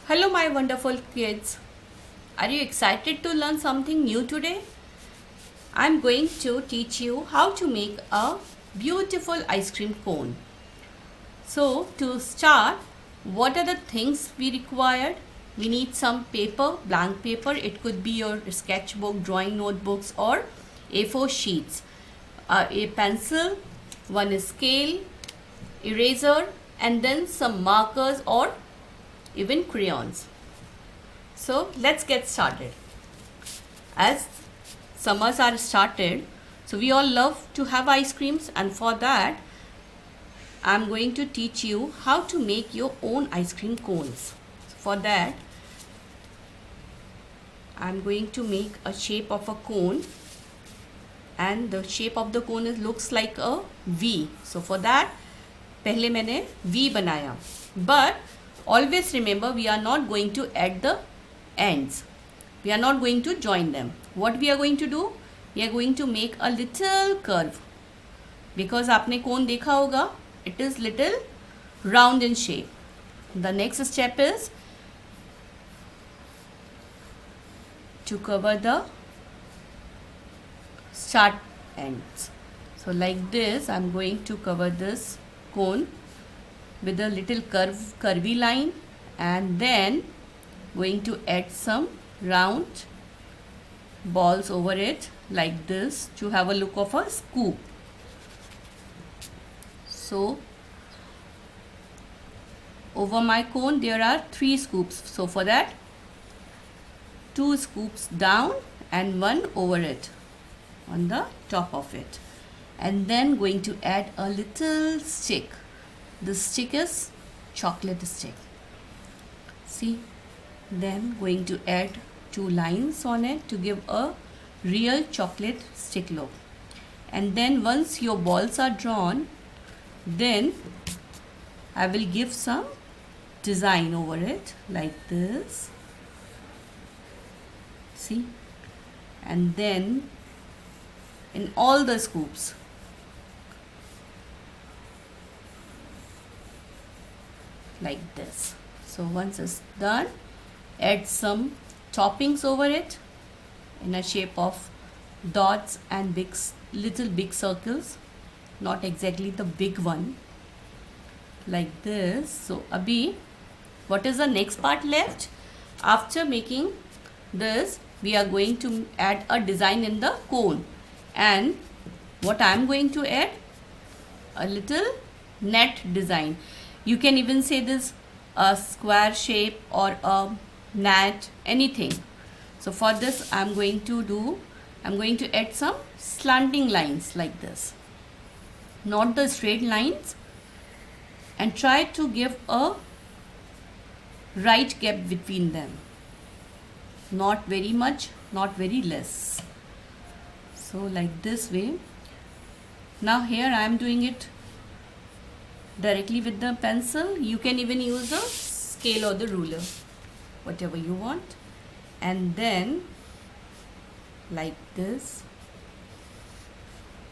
Hello, my wonderful kids. Are you excited to learn something new today? I'm going to teach you how to make a beautiful ice cream cone. So, to start, what are the things we required? We need some paper, blank paper. It could be your sketchbook, drawing notebooks, or A4 sheets. A pencil, one scale, eraser, and then some markers or even crayons. So let's get started. As summers are started, so we all love to have ice creams, and for that I'm going to teach you how to make your own ice cream cones. For that I'm going to make a shape of a cone, and the shape of the cone looks like a V. So for that पहले मैंने V बनाया, but always remember we are not going to add the ends. We are not going to join them. What we are going to do? We are going to make a little curve, because आपने cone देखा होगा, it is little round in shape. The next step is to cover the start ends. So like this, I'm going to cover this cone with a little curvy line, and then going to add some round balls over it like this to have a look of a scoop. So over my cone there are 3 scoops. So for that 2 scoops down and 1 over it on the top of it, and then going to add a little stick. The stick is chocolate stick. See, then going to add 2 lines on it to give a real chocolate stick look. And then once your balls are drawn, then I will give some design over it like this. See, and then in all the scoops like this. So once it's done, add some toppings over it in a shape of dots and little big circles, not exactly the big one, like this. So abhi, what is the next part left? After making this, we are going to add a design in the cone, and what I am going to add, a little net design. You can even say this a square shape or a net, anything. So for this I'm going to add some slanting lines like this, not the straight lines, and try to give a right gap between them, not very much, not very less. So like this way. Now here I am doing it directly with the pencil. You can even use the scale or the ruler, whatever you want, and then like this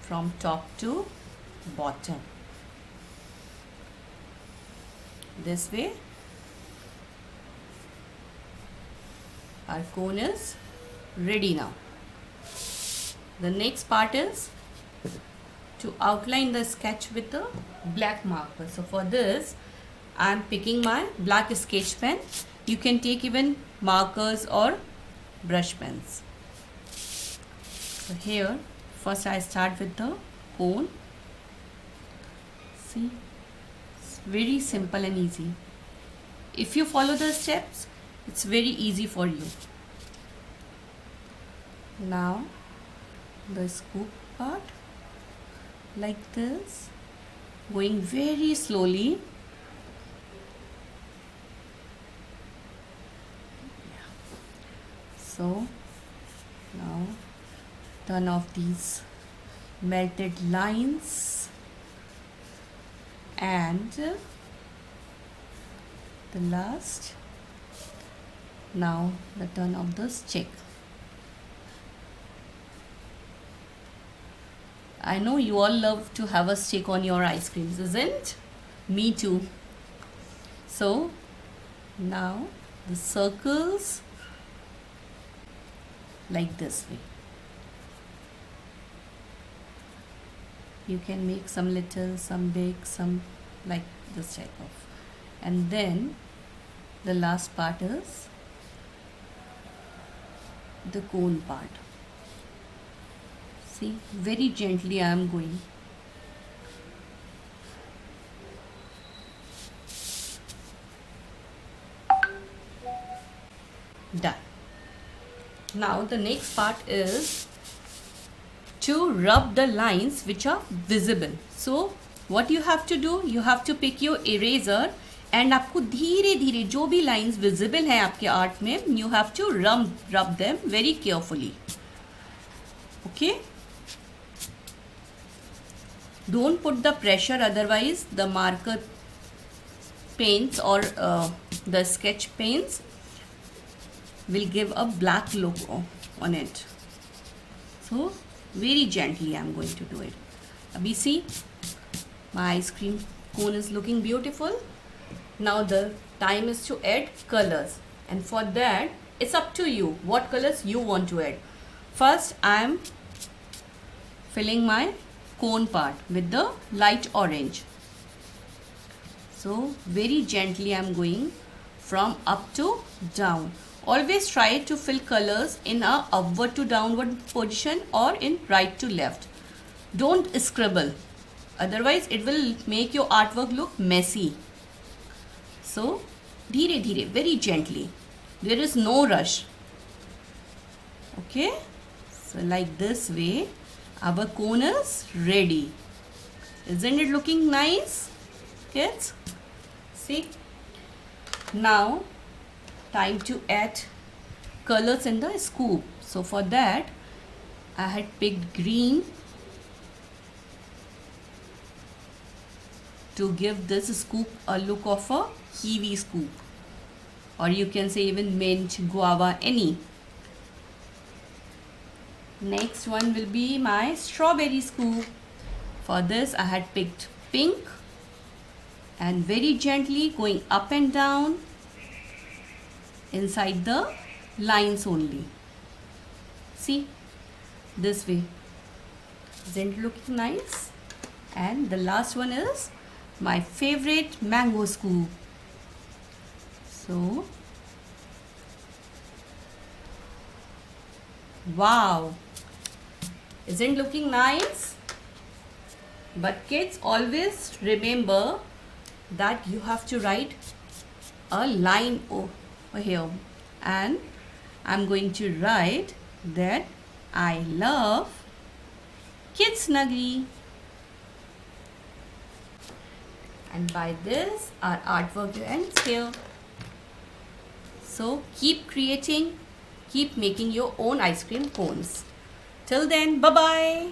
from top to bottom, this way. Our cone is ready now. The next part is to outline the sketch with the black marker. So for this I am picking my black sketch pen. You can take even markers or brush pens. So here first I start with the cone. See, it's very simple and easy. If you follow the steps, it's very easy for you. Now the scoop part like this, going very slowly. So now turn off these melted lines, and the last, now the turn of the stick. I know you all love to have a stick on your ice creams, isn't? Me too. So now the circles like this way. You can make some little, some big, some like this type of. And then the last part is the cone part. See, very gently I am going. Done. Now the next part is to rub the lines which are visible. So what you have to do, you have to pick your eraser and आपको धीरे धीरे जो भी lines visible हैं आपके art में, you have to rub them very carefully. Okay? Don't put the pressure, otherwise the marker paints or the sketch paints will give a black look on it. So very gently I am going to do it. Abhi see, my ice cream cone is looking beautiful. Now the time is to add colors, and for that it's up to you what colors you want to add. First I am filling my cone part with the light orange. So very gently I am going from up to down. Always try to fill colors in a upward to downward position or in right to left. Don't scribble, otherwise it will make your artwork look messy. So dheere dheere, very gently. There is no rush. Okay, so like this way our cone is ready. Isn't it looking nice, kids? See, now time to add colors in the scoop. So for that I had picked green to give this scoop a look of a kiwi scoop, or you can say even mint, guava, any. Next one will be my strawberry scoop. For this I had picked pink and very gently going up and down inside the lines only. See, this way. Isn't it looking nice? And the last one is my favorite mango scoop. So wow, isn't looking nice? But kids, always remember that you have to write a line over here, and I'm going to write that I love KidsNagri. And by this our artwork ends here. So keep creating, keep making your own ice cream cones. Till then, bye bye.